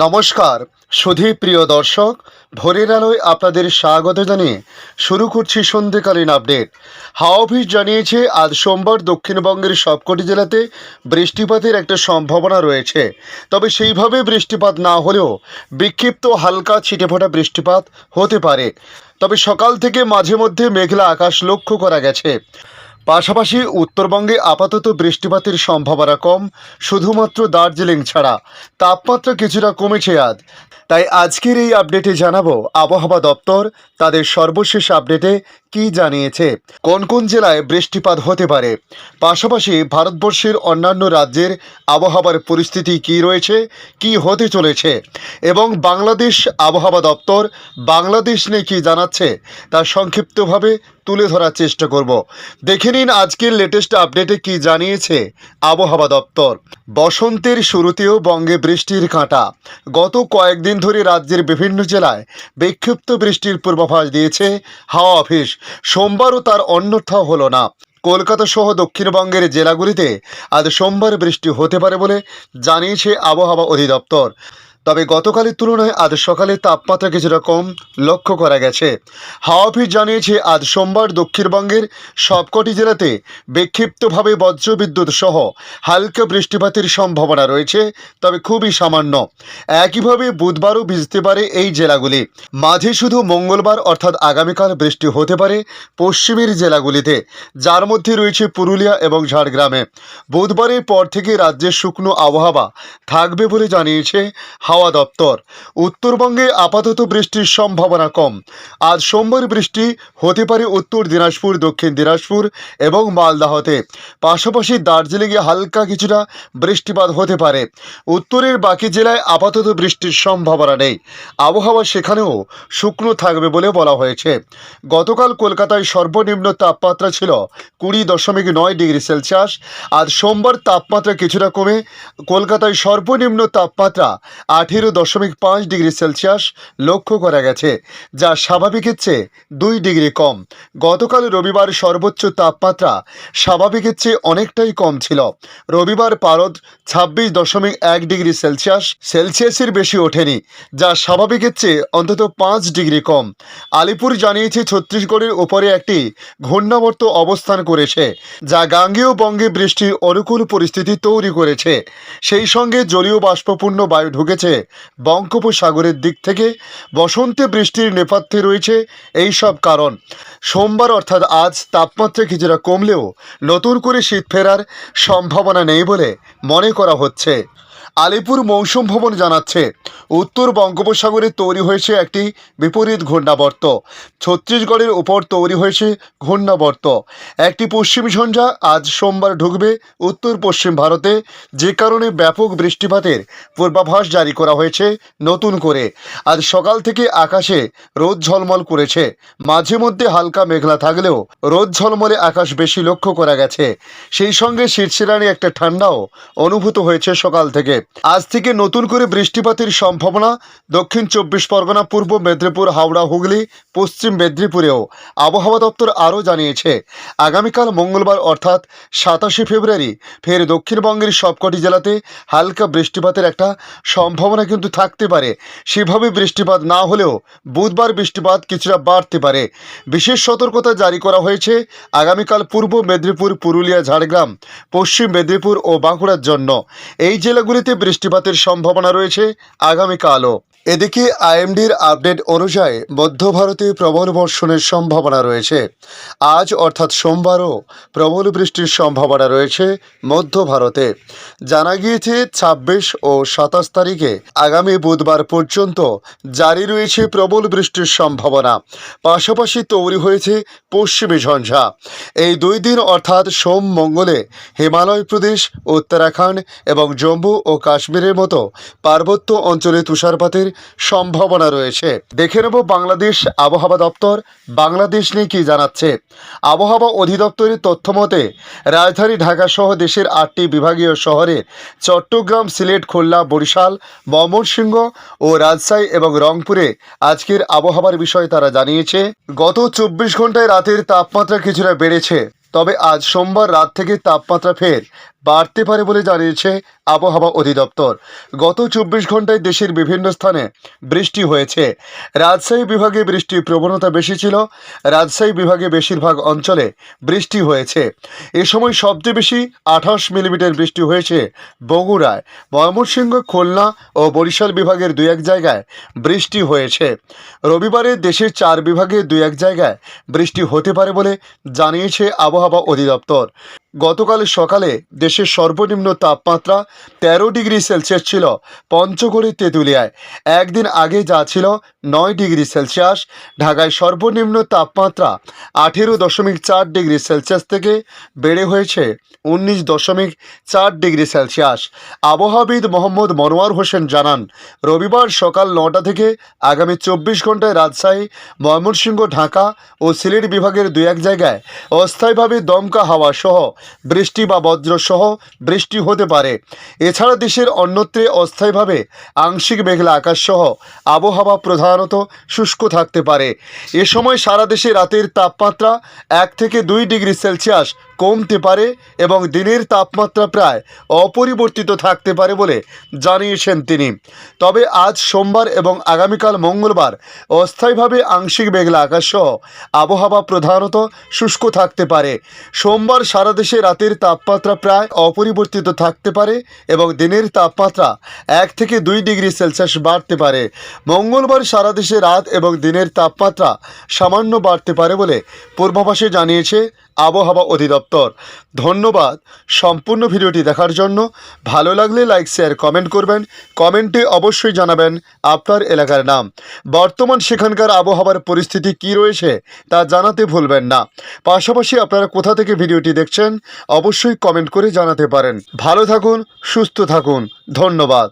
নমস্কার সুধী প্রিয় দর্শক, ভোরের আলোয় আপনাদের স্বাগত জানিয়ে শুরু করছি সন্ধ্যেকালীন আপডেট। হাওয়া অফিস জানিয়েছে আজ সোমবার দক্ষিণবঙ্গের সবকটি জেলাতে বৃষ্টিপাতের একটা সম্ভাবনা রয়েছে। তবে সেইভাবে বৃষ্টিপাত না হলেও বিক্ষিপ্ত হালকা ছিটেফোঁটা বৃষ্টিপাত হতে পারে। তবে সকাল থেকে মাঝে মধ্যে মেঘলা আকাশ লক্ষ্য করা গেছে। পাশাপাশি উত্তরবঙ্গে আপাতত বৃষ্টিপাতের সম্ভাবনা কম, শুধুমাত্র দার্জিলিং ছাড়া। তাপমাত্রা কিছুটা কমেছে আজ। তাই আজকের এই আপডেটে জানাবো আবহাওয়া দপ্তর তাদের সর্বশেষ আপডেটে কি জানিয়েছে, কোন কোন জেলায় বৃষ্টিপাত হতে পারে, পাশাপাশি ভারতবর্ষের অন্যান্য রাজ্যের আবহাওয়ার পরিস্থিতি কি রয়েছে, কি হতে চলেছে, এবং বাংলাদেশ আবহাওয়া দপ্তর বাংলাদেশ নিয়ে কী জানাচ্ছে তা সংক্ষিপ্তভাবে তুলে ধরার চেষ্টা করব। দেখে নিন আজকের লেটেস্ট আপডেটে কি জানিয়েছে আবহাওয়া দপ্তর। বসন্তের শুরুতেও বঙ্গে বৃষ্টির কাঁটা। গত কয়েকদিন ধরে রাজ্যের বিভিন্ন জেলায় বিক্ষিপ্ত বৃষ্টির পূর্বাভাস দিয়েছে হাওয়া অফিস। সোমবারও তার অন্যথা হলো না। কলকাতা সহ দক্ষিণবঙ্গের জেলাগুলিতে আজ সোমবার বৃষ্টি হতে পারে বলে জানিয়েছে আবহাওয়া অধিদপ্তর। তবে গতকালের তুলনায় আজ সকালে তাপমাত্রা কিছুটা কম লক্ষ্য করা গেছে। হাওয়া অফিস জানিয়েছে আজ সোমবার দক্ষিণবঙ্গের সবকটি জেলাতে বিক্ষিপ্তভাবে বজ্রবিদ্যুৎ সহ হালকা বৃষ্টিপাতের সম্ভাবনা রয়েছে, তবে খুবই সামান্য। একইভাবে বুধবারও ভিজতে পারে এই জেলাগুলি। মাঝে শুধু মঙ্গলবার অর্থাৎ আগামীকাল বৃষ্টি হতে পারে পশ্চিমের জেলাগুলিতে, যার মধ্যে রয়েছে পুরুলিয়া এবং ঝাড়গ্রামে। বুধবারের পর থেকে রাজ্যের শুকনো আবহাওয়া থাকবে বলে জানিয়েছে হাওয়া দপ্তর। উত্তরবঙ্গে আপাতত বৃষ্টির সম্ভাবনা কম। আজ সোমবার বৃষ্টি হতে পারে উত্তর দিনাজপুর, দক্ষিণ দিনাজপুর এবং মালদাহতে। পাশাপাশি দার্জিলিংয়ে হালকা কিছুটা বৃষ্টিপাত হতে পারে। উত্তরের বাকি জেলায় আপাতত বৃষ্টির সম্ভাবনা নেই। আবহাওয়া সেখানেও শুকনো থাকবে বলে বলা হয়েছে। গতকাল কলকাতায় সর্বনিম্ন তাপমাত্রা ছিল 20.9 ডিগ্রি সেলসিয়াস। আজ সোমবার তাপমাত্রা কিছুটা কমে কলকাতায় সর্বনিম্ন তাপমাত্রা 18.5 ডিগ্রি সেলসিয়াস লক্ষ্য করা গেছে, যা স্বাভাবিকের চেয়ে 2 ডিগ্রি কম। গতকাল রবিবার সর্বোচ্চ তাপমাত্রা স্বাভাবিকের চেয়ে অনেকটাই কম ছিল। রবিবার পারদ 26.1 ডিগ্রি সেলসিয়াসের বেশি ওঠেনি, যা স্বাভাবিকের চেয়ে অন্তত 5 ডিগ্রি কম। আলিপুর জানিয়েছে ছত্তিশগড়ের ওপরে একটি ঘূর্ণাবর্ত অবস্থান করেছে, যা গাঙ্গেয় বঙ্গে বৃষ্টির অনুকূল পরিস্থিতি তৈরি করেছে। সেই সঙ্গে জলীয় বাষ্পপূর্ণ বায়ু ঢুকেছে বঙ্গোপসাগরের দিক থেকে। বসন্তে বৃষ্টির নেপথ্যে রয়েছে এই সব কারণ। সোমবার অর্থাৎ আজ তাপমাত্রা কিছুটা কমলেও নতুন করে শীত ফেরার সম্ভাবনা নেই বলে মনে করা হচ্ছে। আলিপুর মৌসুম ভবন জানাচ্ছে উত্তর বঙ্গোপসাগরে তৈরি হয়েছে একটি বিপরীত ঘূর্ণাবর্ত। ছত্তিশগড়ের উপর তৈরি হয়েছে ঘূর্ণাবর্ত। একটি পশ্চিম ঝঞ্ঝা আজ সোমবার ঢুকবে উত্তর পশ্চিম ভারতে, যে কারণে ব্যাপক বৃষ্টিপাতের পূর্বাভাস জারি করা হয়েছে নতুন করে। আজ সকাল থেকে আকাশে রোদ ঝলমল করেছে। মাঝে মধ্যে হালকা মেঘলা থাকলেও রোদ ঝলমলে আকাশ বেশি লক্ষ্য করা গেছে। সেই সঙ্গে শীতশিরানি একটা ঠান্ডাও অনুভূত হয়েছে সকাল থেকে। আজ থেকে নতুন করে বৃষ্টিপাতের সম্ভাবনা দক্ষিণ 24 পরগনা, পূর্ব মেদিনীপুর, হাওড়া, হুগলি, পশ্চিম মেদিনীপুরেও। আবহাওয়া দপ্তর আরও জানিয়েছে আগামীকাল মঙ্গলবার অর্থাৎ 27 ফেব্রুয়ারি ফের দক্ষিণবঙ্গের সবকটি জেলাতে হালকা বৃষ্টিপাতের একটা সম্ভাবনা কিন্তু থাকতে পারে। সেভাবে বৃষ্টিপাত না হলেও বুধবার বৃষ্টিপাত কিছুটা বাড়তে পারে। বিশেষ সতর্কতা জারি করা হয়েছে আগামীকাল পূর্ব মেদিনীপুর, পুরুলিয়া, ঝাড়গ্রাম, পশ্চিম মেদিনীপুর ও বাঁকুড়ার জন্য। এই জেলাগুলিতে বৃষ্টিপাতের সম্ভাবনা রয়েছে আগামীকালও। এদিকে আইএমডির আপডেট অনুযায়ী মধ্য ভারতে প্রবল বর্ষণের সম্ভাবনা রয়েছে। আজ অর্থাৎ সোমবারও প্রবল বৃষ্টির সম্ভাবনা রয়েছে মধ্য ভারতে। জানা গিয়েছে 26 ও 27 তারিখে আগামী বুধবার পর্যন্ত জারি রয়েছে প্রবল বৃষ্টির সম্ভাবনা। পাশাপাশি তৈরি হয়েছে পশ্চিমী ঝঞ্ঝা। এই 2 দিন অর্থাৎ সোম মঙ্গলে হিমালয় প্রদেশ, উত্তরাখণ্ড এবং জম্মু ও কাশ্মীরের মতো পার্বত্য অঞ্চলে তুষারপাতের সম্ভাবনা রয়েছে। দেখে নেব বাংলাদেশ আবহাওয়া দপ্তর বাংলাদেশ নিয়ে কি জানাচ্ছে। আবহাওয়া অধিদপ্তরের তথ্য মতে রাজধানী ঢাকা সহ দেশের 8টি বিভাগীয় শহরে চট্টগ্রাম, সিলেট, খুলনা, বরিশাল, ময়মনসিংহ ও রাজশাহী এবং রংপুরে আজকের আবহাওয়ার বিষয়ে তারা জানিয়েছে গত 24 ঘন্টায় রাতের তাপমাত্রা কিছুটা বেড়েছে। তবে আজ সোমবার রাত থেকে তাপমাত্রা ফের বাড়তে পারে বলে জানিয়েছে আবহাওয়া অধিদপ্তর। গত 24 ঘন্টায় দেশের বিভিন্ন স্থানে বৃষ্টি হয়েছে। রাজশাহী বিভাগে বৃষ্টির প্রবণতা বেশি ছিল। রাজশাহী বিভাগে বেশিরভাগ অঞ্চলে বৃষ্টি হয়েছে। এ সময় সবচেয়ে বেশি 28 মিলিমিটার বৃষ্টি হয়েছে বগুড়ায়। ময়মনসিংহ, খুলনা ও বরিশাল বিভাগের 2-1 জায়গায় বৃষ্টি হয়েছে। রবিবারে দেশের 4 বিভাগে 2-1 জায়গায় বৃষ্টি হতে পারে বলে জানিয়েছে আবহাওয়া অধিদপ্তর। গতকাল সকালে দেশের সর্বনিম্ন তাপমাত্রা 13 ডিগ্রি সেলসিয়াস ছিল পঞ্চগড়ের তেঁতুলিয়ায়। একদিন আগে যা ছিল 9 ডিগ্রি সেলসিয়াস। ঢাকায় সর্বনিম্ন তাপমাত্রা 18.4 ডিগ্রি সেলসিয়াস থেকে বেড়ে হয়েছে 19.4 ডিগ্রি সেলসিয়াস। আবহাওয়াবিদ মোহাম্মদ মনোয়ার হোসেন জানান, রবিবার সকাল 9টা থেকে আগামী 24 ঘন্টায় রাজশাহী, ময়মনসিংহ, ঢাকা ও সিলেট বিভাগের 2-1 জায়গায় অস্থায়ীভাবে দমকা হাওয়া সহ বৃষ্টি বা বজ্র সহ বৃষ্টি হতে পারে। এছাড়া দেশের অন্যত্রে অস্থায়ীভাবে আংশিক মেঘলা আকাশ সহ আবহাওয়া প্রধানত শুষ্ক থাকতে পারে। এ সময় সারা দেশে রাতের তাপমাত্রা 1 থেকে 2 ডিগ্রি সেলসিয়াস কমতে পারে এবং দিনের তাপমাত্রা প্রায় অপরিবর্তিত থাকতে পারে বলে জানিয়েছেন তিনি। তবে আজ সোমবার এবং আগামীকাল মঙ্গলবার অস্থায়ীভাবে আংশিক মেঘলা আকাশ সহ আবহাওয়া প্রধানত শুষ্ক থাকতে পারে। সোমবার সারা দেশে রাতের তাপমাত্রা প্রায় অপরিবর্তিত থাকতে পারে এবং দিনের তাপমাত্রা 1 থেকে 2 ডিগ্রি সেলসিয়াস বাড়তে পারে। মঙ্গলবার সারা দেশে রাত এবং দিনের তাপমাত্রা সামান্য বাড়তে পারে বলে পূর্বাভাসে জানিয়েছে আবহাওয়া অধিদপ্তর। ধন্যবাদ সম্পূর্ণ ভিডিওটি দেখার জন্য। ভালো লাগলে লাইক, শেয়ার, কমেন্ট করবেন। কমেন্টে অবশ্যই জানাবেন আপনার এলাকার নাম। বর্তমান সেখানকার আবহাওয়ার পরিস্থিতি কী রয়েছে তা জানাতে ভুলবেন না। পাশাপাশি আপনারা কোথা থেকে ভিডিওটি দেখছেন অবশ্যই কমেন্ট করে জানাতে পারেন। ভালো থাকুন, সুস্থ থাকুন। ধন্যবাদ।